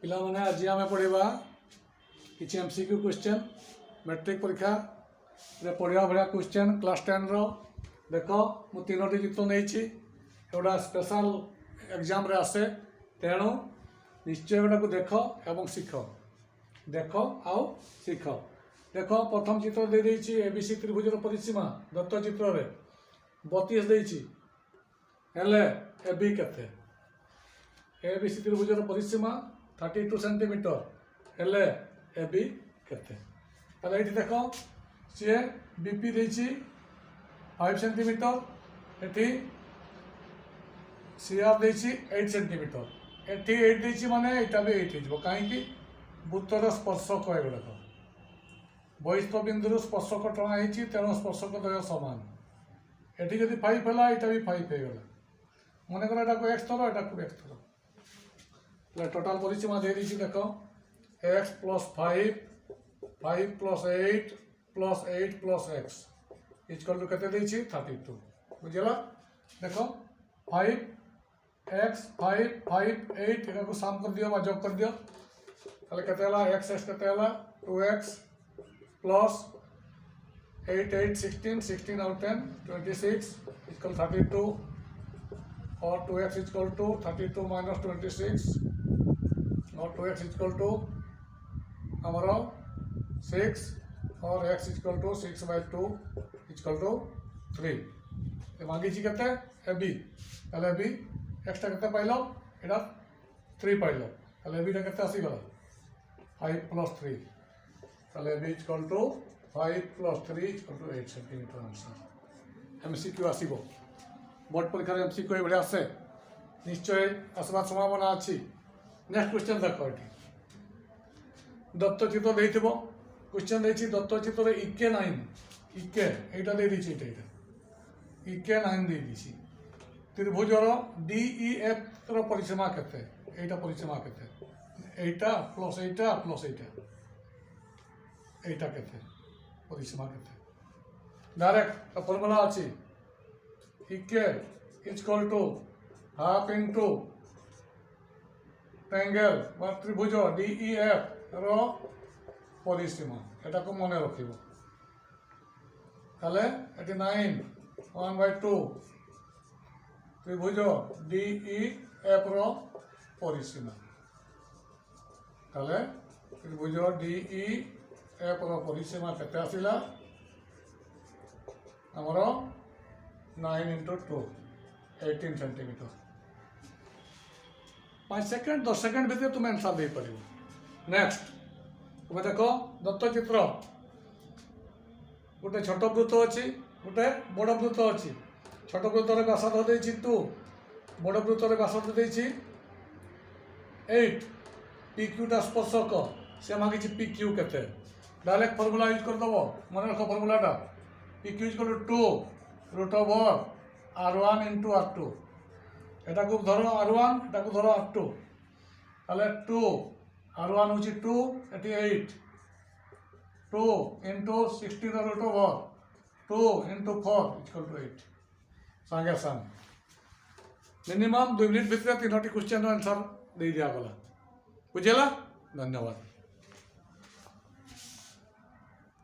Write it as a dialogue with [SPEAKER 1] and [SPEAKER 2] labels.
[SPEAKER 1] ପିଲାମାନେ ଆଜି ଆମେ ପଢ଼ିବା କିଛି MCQ କ୍ୱେଶ୍ଚନ୍ ମେଟ୍ରିକ୍ ପରୀକ୍ଷାରେ ପଢ଼ିବା ଭଳିଆ କ୍ୱେଶ୍ଚନ୍ କ୍ଲାସ୍ 10ର। ଦେଖ ମୁଁ 3ଟି ଚିତ୍ର ନେଇଛି, ଏଗୁଡ଼ା ସ୍ପେଶାଲ୍ ଏକ୍ଜାମ୍ରେ ଆସେ, ତେଣୁ ନିଶ୍ଚୟ ଏଗୁଡ଼ାକୁ ଦେଖ ଏବଂ ଶିଖ। ଦେଖ ଆଉ ଶିଖ। ଦେଖ ପ୍ରଥମ ଚିତ୍ର ଦେଇଦେଇଛି ABC ତ୍ରିଭୁଜର ପରିସୀମା ଦତ୍ତ ଚିତ୍ରରେ 32 ଦେଇଛି, ହେଲେ AB କେତେ? ABC ତ୍ରିଭୁଜର ପରିସୀମା 32 ସେଣ୍ଟିମିଟର, ହେଲେ AB କେତେ? ତାହେଲେ ଏଇଠି ଦେଖ ସିଏ BP ଦେଇଛି 5 ସେଣ୍ଟିମିଟର, ଏଠି CR ଦେଇଛି 8 ସେଣ୍ଟିମିଟର, ଏଠି 8 ଦେଇଛି ମାନେ ଏଇଟା ବି 8 ହେଇଯିବ। କାହିଁକି? ବୃତ୍ତର ସ୍ପର୍ଶକ ଏଗୁଡ଼ାକ ବହିସ୍ଥ ବିନ୍ଦୁରୁ ସ୍ପର୍ଶକ ଟଣା ହେଇଛି, ତେଣୁ ସ୍ପର୍ଶକ ଦ୍ୱୟ ସମାନ। ଏଠି ଯଦି 5 ହେଲା ଏଇଟା ବି 5 ହେଇଗଲା। ମନେକର ଏଟାକୁ x ଥର, ଏଟାକୁ x ଥର, ଟୋଟାଲ ପରିସୀମା ଦେଇ ଦେଇଛି। ଦେଖ x + 5 5 + 8 + 8 + x ଇକ୍ୱାଲ୍ ଟୁ କେତେ ଦେଇଛି? 32। ବୁଝିଲା? ଦେଖ 5x 5 5 8 ଏଟାକୁ ସାମ କରିଦିଅ ବା ଯୋଗ କରିଦିଅ। ତାହେଲେ କେତେ ହେଲା? x କେତେ ହେଲା? 2x + 8 8 16 16 ଆଉ 10 26 ଇକ୍ୱାଲ୍ 32 और 2x इक्वल टू 32 - 26 और 2x इक्वल टू हमारा 6 और x equal to 6/2 equal to 3। ये मांगी कहते AB, ताले AB एक्सट्रा केते पाइल? एटा 3 पाइल, ताले AB टा केते आसी गला? 5 + 3, ताले AB equal to 5 + 3 equal to 8 centimetre. Answer MCQ आसीबो। बोर्ड परीक्षार MCQ एभलिया आसे, निश्चय आसबार संभावना अच्छी। नेक्स्ट क्वेश्चन देख, ये दत्त चित्र देइथिबो, क्वेश्चन देइछि दत्त चित्र इके 9 इके एटा दे दिछि, एटा इके 9 दे दिछि। त्रिभुजर DEF ର ପରିସୀମା କେତେ? ଏଇଟା ପରିସୀମା କେତେ? ଏଇଟା ପ୍ଲସ ଏଇଟା ପ୍ଲସ ଏଇଟା କେତେ? ପରିସୀମା କେତେ? डायरेक्ट फॉर्मूला अछि इके equal to half into triangle बा त्रिभुज DEF रो परिसीमा। एटा को मने रखिबो। ताले एटी 9 1/2 त्रिभुज DEF रो परिसीमा। ताले त्रिभुज DEF रो परिसीमा केते आसिला? ଆମର 9 × 2 18 सेंटीमीटर। 5 सेकेंड 10 सेकेंड भितर तुम आंसर दे पारिबो। नेक्स्ट तुम देख दत्त चित्र, गोटे छोट वृत्त अच्छी, गोटे बड़ वृत्त अच्छी। छोट वृत्तर व्यासार्ध देछि 2, बड़ वृत्तर व्यासार्ध देछि 8। PQ टा स्पर्शक, से मांगी PQ केते? डायरेक्ट फॉर्मूला यूज कर दबो। मन रख फॉर्मूलाटा PQ equal to 2√r1 × r2। एटा को धरो r1, एटा को धरो r2, ताले 2 r1 होची 2, एटी 8 2 × 16√2 × 4 इक्वल टू 8। संगे संग मिनिमम 2 मिनट भितर 3टी क्वेश्चन आंसर दे दिया गला। बुझेला? धन्यवाद।